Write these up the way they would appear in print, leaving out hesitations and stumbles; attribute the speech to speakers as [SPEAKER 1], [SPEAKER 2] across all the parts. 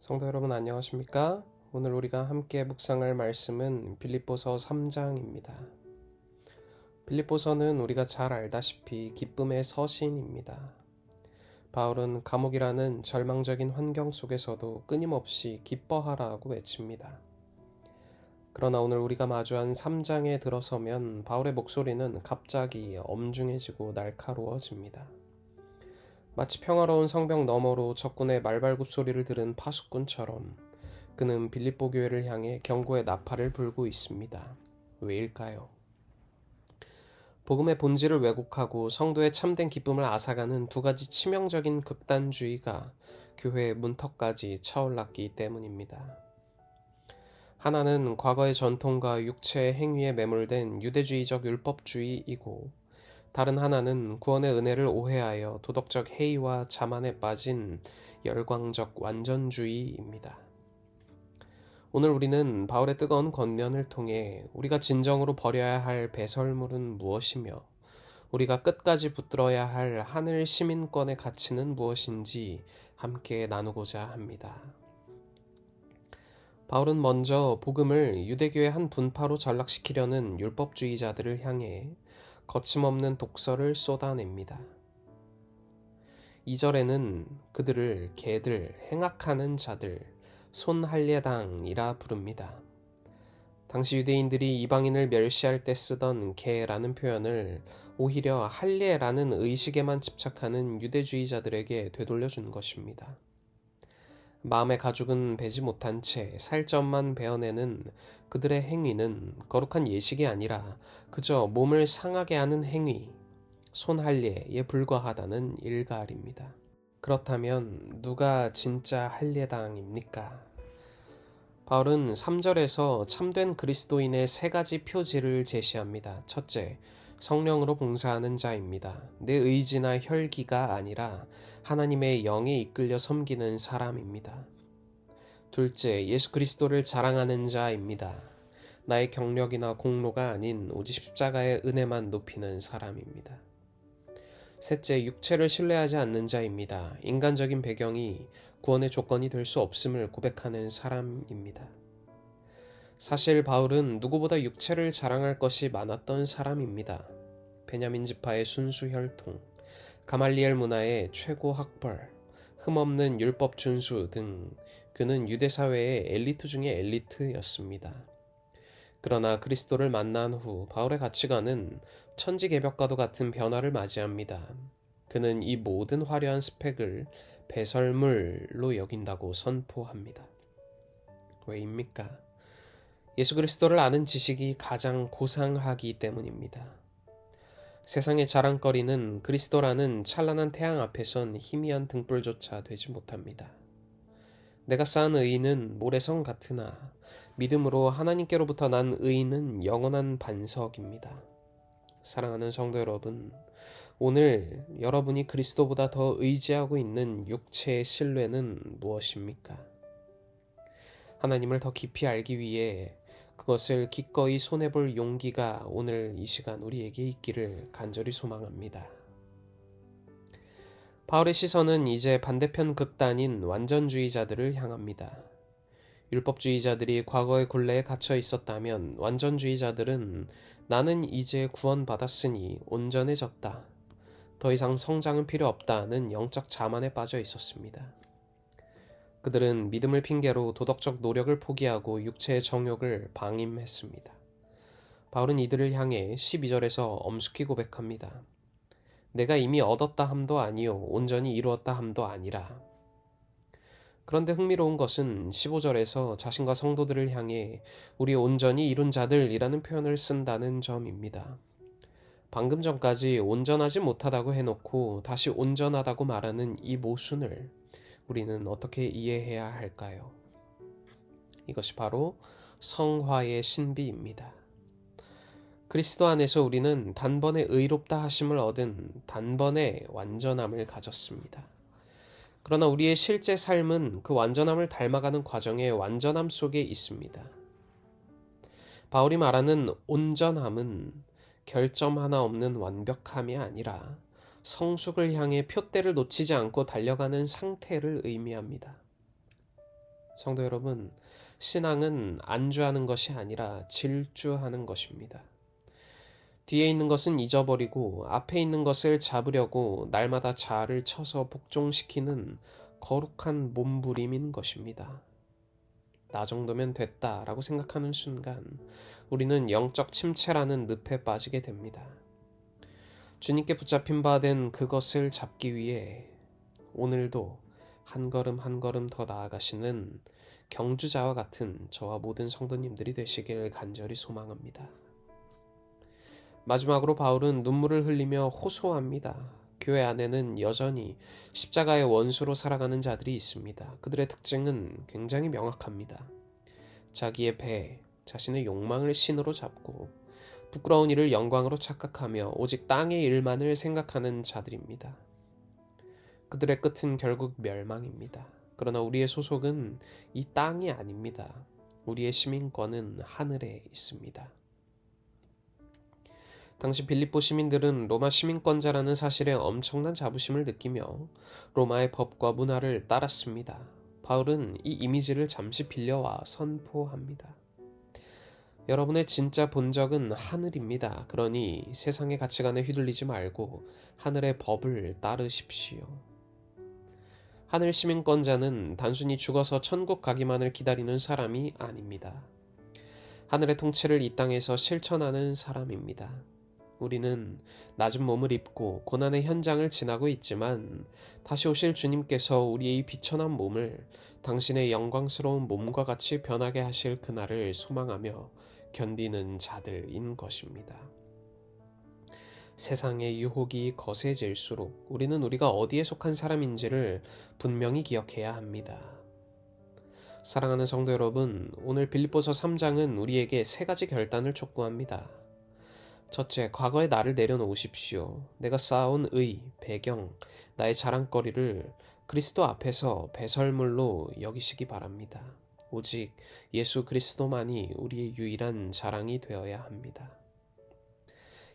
[SPEAKER 1] 성도 여러분 안녕하십니까? 오늘 우리가 함께 묵상할 말씀은 빌립보서 3장입니다. 빌립보서는 우리가 잘 알다시피 기쁨의 서신입니다. 바울은 감옥이라는 절망적인 환경 속에서도 끊임없이 기뻐하라고 외칩니다. 그러나 오늘 우리가 마주한 3장에 들어서면 바울의 목소리는 갑자기 엄중해지고 날카로워집니다. 마치 평화로운 성벽 너머로 적군의 말발굽 소리를 들은 파수꾼처럼 그는 빌립보 교회를 향해 경고의 나팔을 불고 있습니다. 왜일까요? 복음의 본질을 왜곡하고 성도의 참된 기쁨을 앗아가는 두 가지 치명적인 극단주의가 교회의 문턱까지 차올랐기 때문입니다. 하나는 과거의 전통과 육체의 행위에 매몰된 유대주의적 율법주의이고, 다른 하나는 구원의 은혜를 오해하여 도덕적 해이와 자만에 빠진 열광적 완전주의입니다. 오늘 우리는 바울의 뜨거운 권면을 통해 우리가 진정으로 버려야 할 배설물은 무엇이며 우리가 끝까지 붙들어야 할 하늘 시민권의 가치는 무엇인지 함께 나누고자 합니다. 바울은 먼저 복음을 유대교의 한 분파로 전락시키려는 율법주의자들을 향해 거침없는 독설을 쏟아냅니다. 2절에는 그들을 개들, 행악하는 자들, 손할례당이라 부릅니다. 당시 유대인들이 이방인을 멸시할 때 쓰던 개라는 표현을 오히려 할례라는 의식에만 집착하는 유대주의자들에게 되돌려준 것입니다. 마음의 가죽은 베지 못한 채 살점만 베어내는 그들의 행위는 거룩한 예식이 아니라 그저 몸을 상하게 하는 행위, 손할례에 불과하다는 일갈입니다. 그렇다면 누가 진짜 할례당입니까? 바울은 3절에서 참된 그리스도인의 세 가지 표지를 제시합니다. 첫째, 성령으로 봉사하는 자입니다. 내 의지나 혈기가 아니라 하나님의 영에 이끌려 섬기는 사람입니다. 둘째, 예수 그리스도를 자랑하는 자입니다. 나의 경력이나 공로가 아닌 오직 십자가의 은혜만 높이는 사람입니다. 셋째, 육체를 신뢰하지 않는 자입니다. 인간적인 배경이 구원의 조건이 될 수 없음을 고백하는 사람입니다. 사실 바울은 누구보다 육체를 자랑할 것이 많았던 사람입니다. 베냐민 지파의 순수 혈통, 가말리엘 문화의 최고 학벌, 흠없는 율법 준수 등 그는 유대 사회의 엘리트 중의 엘리트였습니다. 그러나 그리스도를 만난 후 바울의 가치관은 천지개벽과도 같은 변화를 맞이합니다. 그는 이 모든 화려한 스펙을 배설물로 여긴다고 선포합니다. 왜입니까? 예수 그리스도를 아는 지식이 가장 고상하기 때문입니다. 세상의 자랑거리는 그리스도라는 찬란한 태양 앞에선 희미한 등불조차 되지 못합니다. 내가 쌓은 의는 모래성 같으나 믿음으로 하나님께로부터 난 의는 영원한 반석입니다. 사랑하는 성도 여러분, 오늘 여러분이 그리스도보다 더 의지하고 있는 육체의 신뢰는 무엇입니까? 하나님을 더 깊이 알기 위해 그것을 기꺼이 손해볼 용기가 오늘 이 시간 우리에게 있기를 간절히 소망합니다. 바울의 시선은 이제 반대편 극단인 완전주의자들을 향합니다. 율법주의자들이 과거의 굴레에 갇혀 있었다면 완전주의자들은 나는 이제 구원받았으니 온전해졌다, 더 이상 성장은 필요 없다는 영적 자만에 빠져 있었습니다. 그들은 믿음을 핑계로 도덕적 노력을 포기하고 육체의 정욕을 방임했습니다. 바울은 이들을 향해 12절에서 엄숙히 고백합니다. 내가 이미 얻었다 함도 아니요 온전히 이루었다 함도 아니라. 그런데 흥미로운 것은 15절에서 자신과 성도들을 향해 우리 온전히 이룬 자들이라는 표현을 쓴다는 점입니다. 방금 전까지 온전하지 못하다고 해놓고 다시 온전하다고 말하는 이 모순을 우리는 어떻게 이해해야 할까요? 이것이 바로 성화의 신비입니다. 그리스도 안에서 우리는 단번에 의롭다 하심을 얻은 단번에 완전함을 가졌습니다. 그러나 우리의 실제 삶은 그 완전함을 닮아가는 과정의 완전함 속에 있습니다. 바울이 말하는 온전함은 결점 하나 없는 완벽함이 아니라 성숙을 향해 표대를 놓치지 않고 달려가는 상태를 의미합니다. 성도 여러분, 신앙은 안주하는 것이 아니라 질주하는 것입니다. 뒤에 있는 것은 잊어버리고 앞에 있는 것을 잡으려고 날마다 자아를 쳐서 복종시키는 거룩한 몸부림인 것입니다. 나 정도면 됐다라고 생각하는 순간 우리는 영적 침체라는 늪에 빠지게 됩니다. 주님께 붙잡힌 바 된 그것을 잡기 위해 오늘도 한 걸음 한 걸음 더 나아가시는 경주자와 같은 저와 모든 성도님들이 되시길 간절히 소망합니다. 마지막으로 바울은 눈물을 흘리며 호소합니다. 교회 안에는 여전히 십자가의 원수로 살아가는 자들이 있습니다. 그들의 특징은 굉장히 명확합니다. 자기의 배, 자신의 욕망을 신으로 잡고 부끄러운 일을 영광으로 착각하며 오직 땅의 일만을 생각하는 자들입니다. 그들의 끝은 결국 멸망입니다. 그러나 우리의 소속은 이 땅이 아닙니다. 우리의 시민권은 하늘에 있습니다. 당시 빌립보 시민들은 로마 시민권자라는 사실에 엄청난 자부심을 느끼며 로마의 법과 문화를 따랐습니다. 바울은 이 이미지를 잠시 빌려와 선포합니다. 여러분의 진짜 본적은 하늘입니다. 그러니 세상의 가치관에 휘둘리지 말고 하늘의 법을 따르십시오. 하늘 시민권자는 단순히 죽어서 천국 가기만을 기다리는 사람이 아닙니다. 하늘의 통치를 이 땅에서 실천하는 사람입니다. 우리는 낮은 몸을 입고 고난의 현장을 지나고 있지만 다시 오실 주님께서 우리의 비천한 몸을 당신의 영광스러운 몸과 같이 변하게 하실 그날을 소망하며 견디는 자들인 것입니다. 세상의 유혹이 거세질수록 우리는 우리가 어디에 속한 사람인지를 분명히 기억해야 합니다. 사랑하는 성도 여러분, 오늘 빌립보서 3장은 우리에게 세 가지 결단을 촉구합니다. 첫째, 과거의 나를 내려놓으십시오. 내가 쌓아온 의, 배경, 나의 자랑거리를 그리스도 앞에서 배설물로 여기시기 바랍니다. 오직 예수 그리스도만이 우리의 유일한 자랑이 되어야 합니다.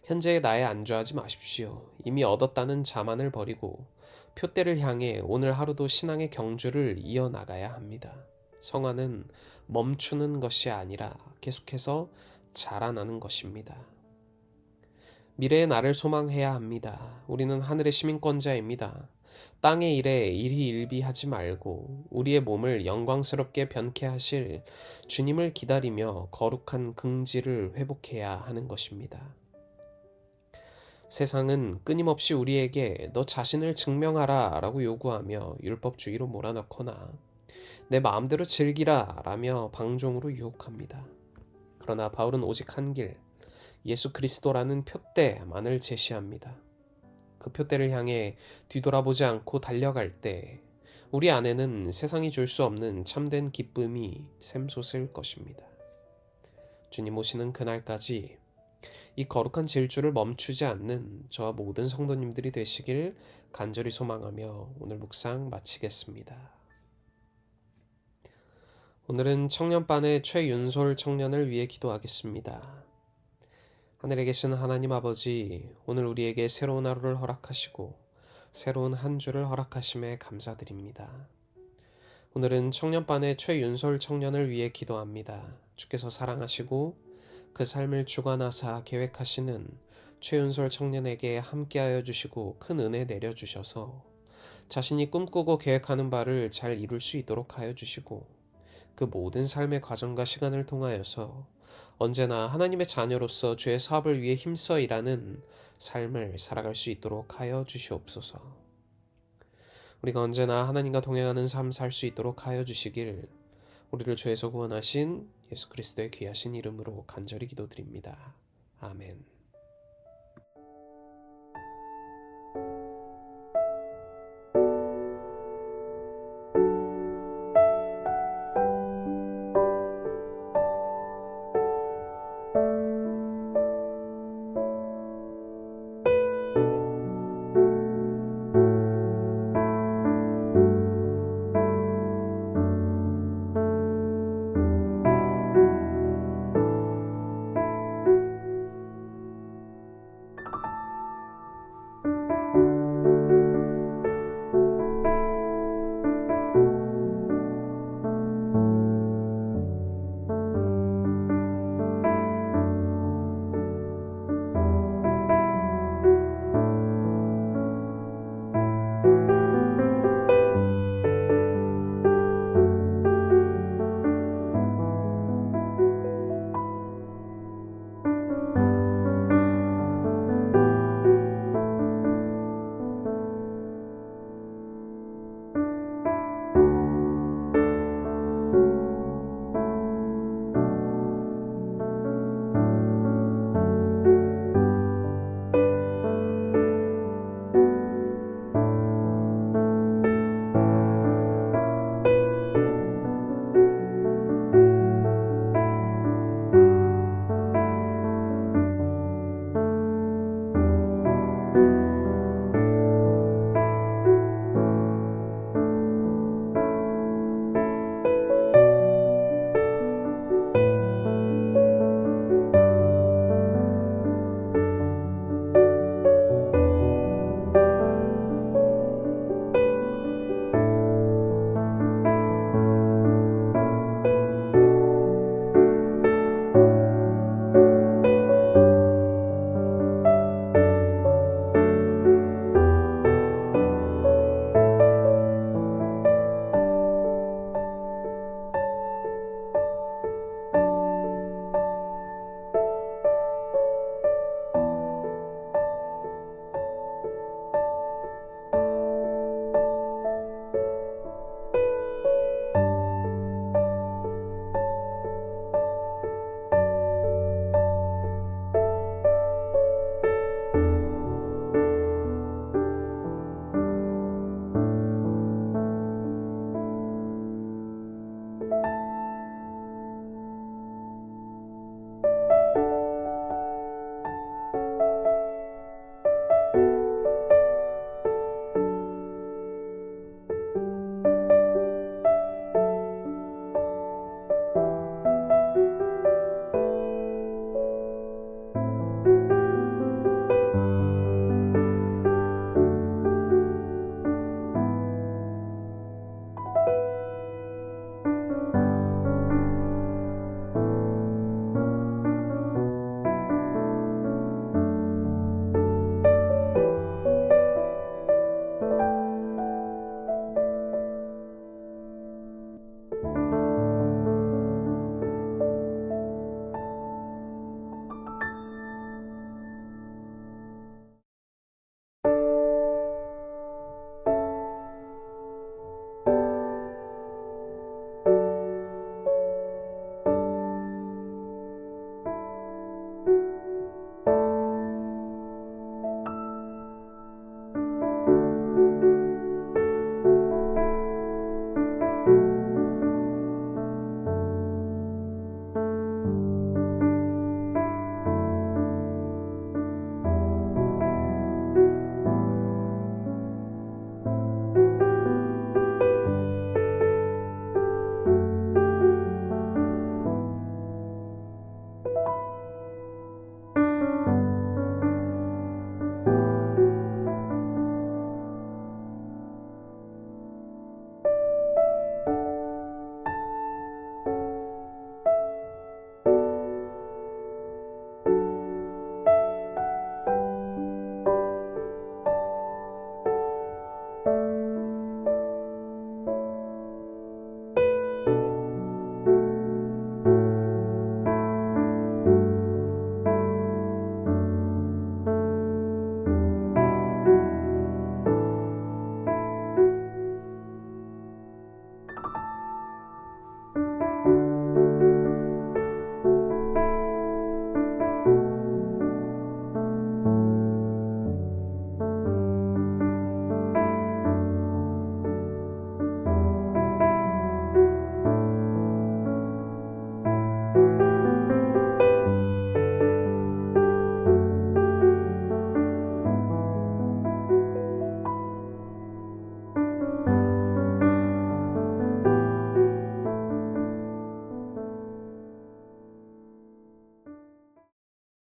[SPEAKER 1] 현재의 나에 안주하지 마십시오. 이미 얻었다는 자만을 버리고 표대를 향해 오늘 하루도 신앙의 경주를 이어나가야 합니다. 성화는 멈추는 것이 아니라 계속해서 자라나는 것입니다. 미래의 나를 소망해야 합니다. 우리는 하늘의 시민권자입니다. 땅의 일에 일희일비하지 말고 우리의 몸을 영광스럽게 변케 하실 주님을 기다리며 거룩한 긍지를 회복해야 하는 것입니다. 세상은 끊임없이 우리에게 너 자신을 증명하라 라고 요구하며 율법주의로 몰아넣거나 내 마음대로 즐기라 라며 방종으로 유혹합니다. 그러나 바울은 오직 한 길, 예수 그리스도라는 표대만을 제시합니다. 그 표대를 향해 뒤돌아보지 않고 달려갈 때 우리 안에는 세상이 줄 수 없는 참된 기쁨이 샘솟을 것입니다. 주님 오시는 그날까지 이 거룩한 질주를 멈추지 않는 저와 모든 성도님들이 되시길 간절히 소망하며 오늘 묵상 마치겠습니다. 오늘은 청년반의 최윤솔 청년을 위해 기도하겠습니다. 하늘에 계신 하나님 아버지, 오늘 우리에게 새로운 하루를 허락하시고 새로운 한 주를 허락하심에 감사드립니다. 오늘은 청년반의 최윤솔 청년을 위해 기도합니다. 주께서 사랑하시고 그 삶을 주관하사 계획하시는 최윤솔 청년에게 함께하여 주시고 큰 은혜 내려주셔서 자신이 꿈꾸고 계획하는 바를 잘 이룰 수 있도록 하여 주시고 그 모든 삶의 과정과 시간을 통하여서 언제나 하나님의 자녀로서 주의 사업을 위해 힘써 일하는 삶을 살아갈 수 있도록 하여 주시옵소서. 우리가 언제나 하나님과 동행하는 삶 살 수 있도록 하여 주시길 우리를 죄에서 구원하신 예수 그리스도의 귀하신 이름으로 간절히 기도드립니다. 아멘.